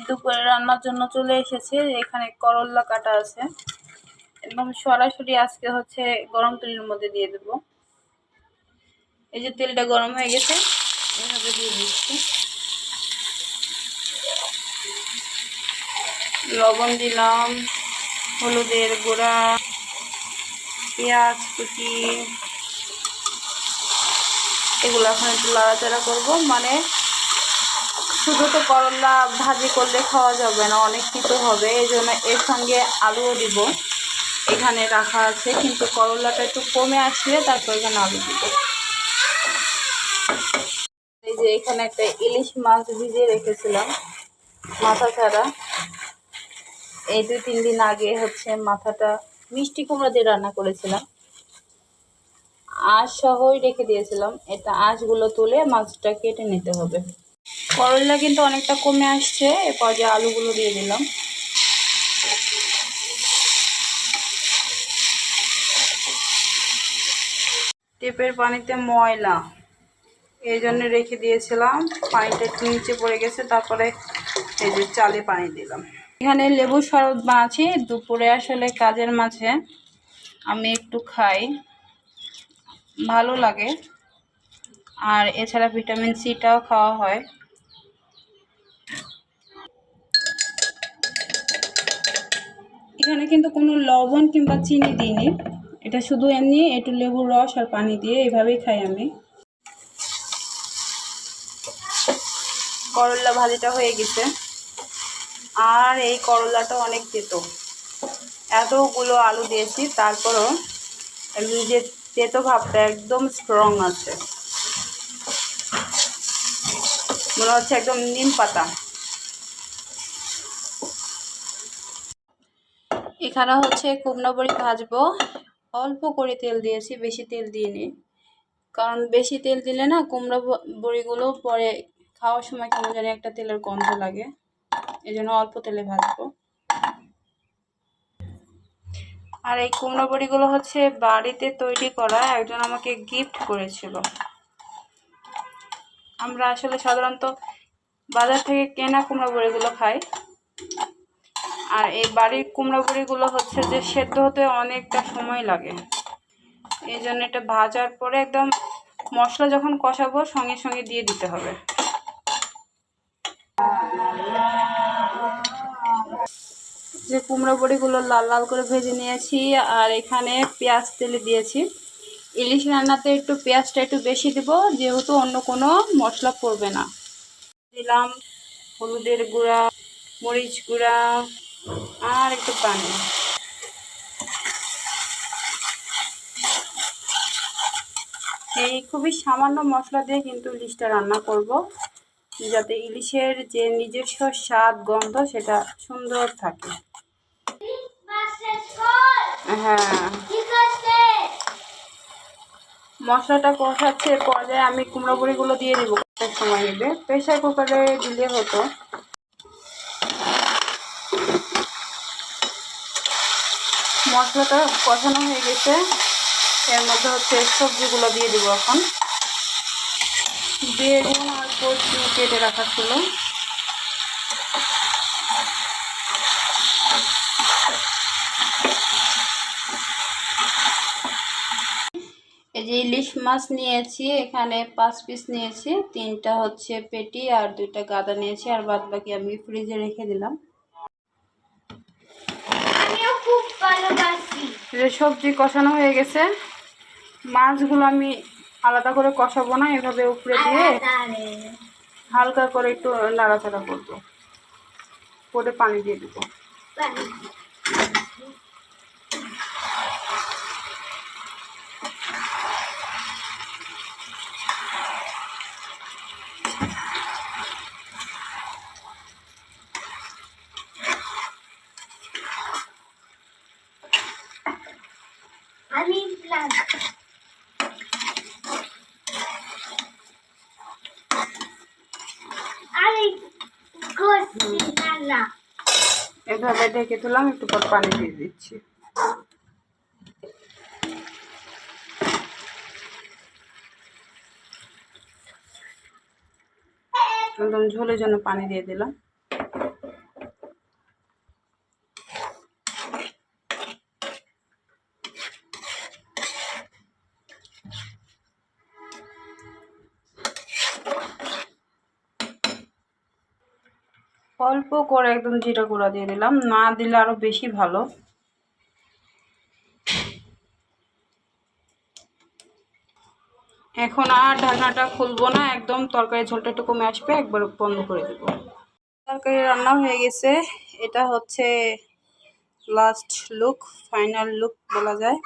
দুপুরে রান্নার জন্য চলে এসেছে। এখানে করল্লা কাটা আছে, একদম সরাসরি আজকে হচ্ছে গরম তেলের মধ্যে দিয়ে দেব। এই যে তেলটা গরম হয়ে গেছে, এভাবে দিয়ে দিচ্ছি। লবণ দিলাম, হলুদের গুঁড়া, পেঁয়াজ কুচি, এগুলো এখন একটু লাড়াচাড়া করবো। মানে শুধু তো করলা ভাজি করলে খাওয়া যাবে না, অনেক কিছু হবে, এই জন্য এর সঙ্গে আলুও দিব। এখানে রাখা আছে, কিন্তু করলাটা একটু কমে আসলে তারপর এখানে আলু দিব। এই যে এখানে একটা ইলিশ মাছ ভিজিয়ে রেখেছিলাম, মাথা ছাড়া। এই 2-3 দিন আগে হচ্ছে মাথাটা মিষ্টি কুমড়া দিয়ে রান্না করেছিলাম, আঁশ সহই রেখে দিয়েছিলাম। এটা আঁশগুলো তুলে মাছটা কেটে নিতে হবে। করলা কিন্তু অনেকটা কমে আসছে, এরপর যে আলুগুলো দিয়ে দিলাম। টেপের পানিতে ময়লা, এই জন্য রেখে দিয়েছিলাম, পানিটা একটু নিচে পড়ে গেছে। তারপরে এই যে চালে পানি দিলাম। এখানে লেবু শরবত বানাচ্ছি। দুপুরে আসলে কাজের মাঝে আমি একটু খাই, ভালো লাগে। আর এছাড়া ভিটামিন সিটাও খাওয়া হয়। এখানে কিন্তু কোনো লবণ কিংবা চিনি দিইনি, এটা শুধু এমনি একটু লেবুর রস আর পানি দিয়ে এইভাবেই খাই আমি। করলা ভাজিটা হয়ে গেছে। আর এই করলাটা অনেক তেতো, এতগুলো আলু দিয়েছি তারপরও যে তেতো ভাবটা একদম স্ট্রং আছে, মনে হচ্ছে একদম নিম পাতা। এখানে হচ্ছে কুমড়া বড়ি ভাজবো। অল্প করে তেল দিয়েছি, বেশি তেল দিইনি, কারণ বেশি তেল দিলে না কুমড়া বড়িগুলো পরে খাওয়ার সময় কেমন জানি একটা তেলের গন্ধ লাগে, এই জন্য অল্প তেলে ভাজবো। আর এই কুমড়া বড়িগুলো হচ্ছে বাড়িতে তৈরি করা, একজন আমাকে গিফট করেছিল। আমরা আসলে সাধারণত বাজার থেকে কেনা কুমড়া বড়িগুলো খাই, আর এই বাড়ির কুমড়া বড়িগুলো হচ্ছে যে সেদ্ধ হতে অনেকটা সময় লাগে। এই জন্য এটা ভাজার পরে একদম মশলা যখন কষাবো সঙ্গে সঙ্গে দিয়ে দিতে হবে। যে কুমড়ো বড়িগুলো লাল লাল করে ভেজে নিয়েছি, আর এখানে পেঁয়াজ তেলে দিয়েছি। ইলিশ রান্নাতে একটু পেঁয়াজটা একটু বেশি দিব, যেহেতু অন্য কোনো মশলা পড়বে না। দিলাম হলুদের গুঁড়া, মরিচ গুঁড়া আর একটু পানি। এই খুবই সামান্য মশলা দিয়ে কিন্তু ইলিশটা রান্না করব, যাতে ইলিশের যে নিজস্ব স্বাদ গন্ধ সেটা সুন্দর থাকে। হ্যাঁ, মশলাটা কষাচ্ছে, পর্যায়ে আমি কুমড়ো বড়িগুলো দিয়ে দিব। সময় নেবে, প্রেশার কুকারে দিলে হতো। মশলাটা কষানো হয়ে গেছে, এর মধ্যে হচ্ছে সবজিগুলো দিয়ে দিব। এখন বেগুন আর কচু কেটে রাখা ছিল, এই যে ইলিশ মাছ নিয়েছি, এখানে 5 পিস নিয়েছি। 3টা হচ্ছে পেটি আর 2টা গাদা নিয়েছি, আর বাদ বাকি আমি ফ্রিজে রেখে দিলাম। সবজি কষানো হয়ে গেছে, মাছগুলো আমি আলাদা করে কষাবো না, এভাবে উপরে দিয়ে হালকা করে একটু নাড়াচাড়া করবো, পরে পানি দিয়ে দেবো। এভাবে ঢেকে দিলাম, একটু পর পানি দিয়ে দিচ্ছি। একদম ঝোলের জন্য পানি দিয়ে দিলাম। অল্প করে একদম জিরা গুঁড়া দিয়ে দিলাম, না দিলে আরও বেশি ভালো। এখন আর ঢাকনাটা খুলবো না, একদম তরকারি ঝোলটা একটু কমে আসবে, একবার বন্ধ করে দেব। তরকারি রান্না হয়ে গেছে, এটা হচ্ছে লাস্ট লুক, ফাইনাল লুক বলা যায়।